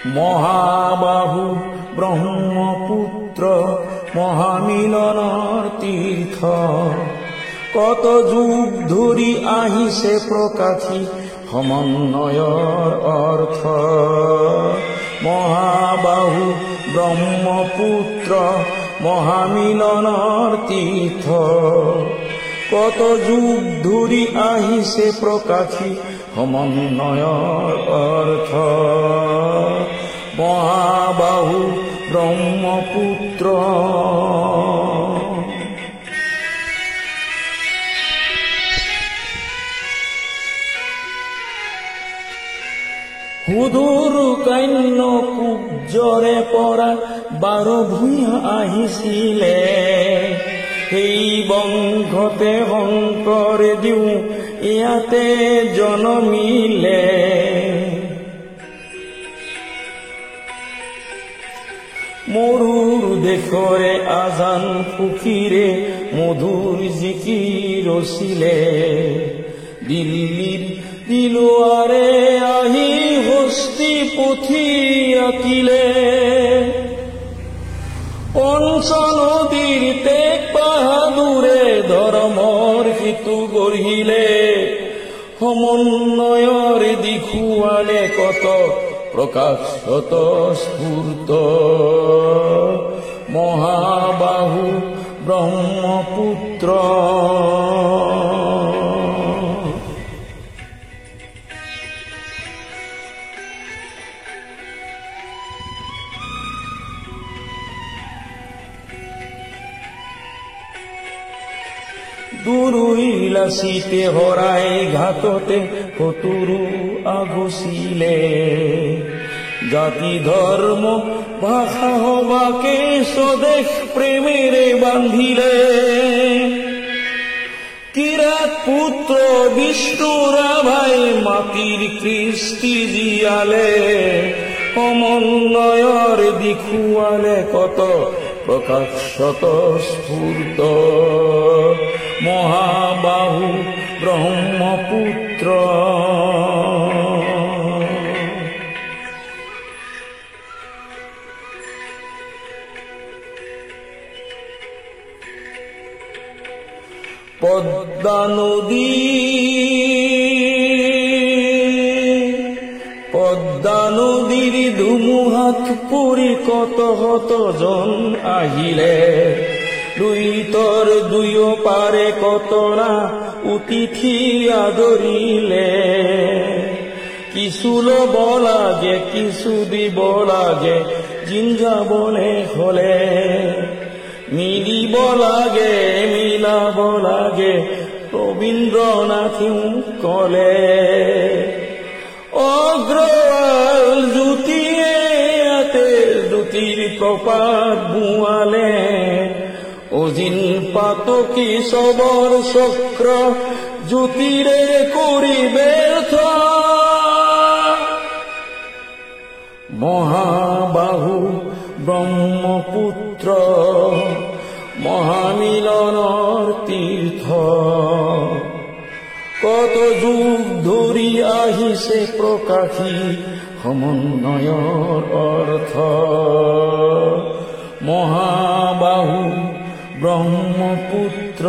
মহাবাহু ব্ৰহ্মপুত্ৰ মহামিলনৰ তীৰ্থ কত যুগ ধৰি আহিছে প্ৰকাশী সমন্বয়ৰ অৰ্থ মহাবাহু ব্ৰহ্মপুত্ৰ মহামিলনৰ তীৰ্থ কত যুগ ধৰি আহিছে প্ৰকাশী সমন্বয়ৰ অৰ্থ মহাবাহু ব্ৰহ্মপুত্ৰ সুদূৰ কান্য কুব্জৰে পৰা 12 ভূঞা আহিছিলে সেই বংশতে শংকৰ দিও ইয়াতে জনমিলে মৰুৰ দেশৰে আজান সুখীৰে মধুৰ জিকিৰ ৰচিলে দিল্লীৰ দিলোৱাৰে আহি হস্তি পুথি আঁকিলে পঞ্চনদীৰ তেজ বাহাদুৰে ধৰ্মৰ সিটো গঢ়িলে সমন্বয়ৰ দিখুৱালে কত প্ৰকাশত স্ফূৰ্ত মহাবাহু ব্ৰহ্মপুত্ৰ দুৰুইলাচিতে হৰাই ঘাটতে শতুৰু আগচিলে জাতি ধৰ্ম ভাষা সবাকে স্বদেশ প্ৰেমেৰে বান্ধিলে কিৰাত পুত্ৰ বিষ্ণু ৰাভাই মাটিৰ কৃষ্টি জীয়ালে সমন্বয়ৰ দিখুৱালে কত প্ৰকাশত স্ফূৰ্ত মহাবাহু ব্ৰহ্মপুত্ৰ পদ্মা নদীৰ ধুমুহাত পৰি কত জন আহিলে দুইতৰ দুয়ো পাৰে কতৰা অতিথি আদৰিলে কিছু ল'ব লাগে কিছু দিব লাগে জিঞ্জাবলে হলে মিলিব লাগে মিলাব লাগে ৰবীন্দ্ৰনাথেও কলে অগ্ৰৱাল জ্যোতিয়ে ইয়াতে জ্যোতিৰ প্ৰপাত বোৱালে অজিন পাতকী চবৰ চক্ৰ জ্যোতিৰে কৰি ব্যৰ্থ মহাবাহু ব্ৰহ্মপুত্ৰ মহামিলনৰ তীৰ্থ কত যুগ ধৰি আহিছে প্ৰকাশী সমন্বয়ৰ অৰ্থ মহাবাহু ব্ৰহ্মপুত্ৰ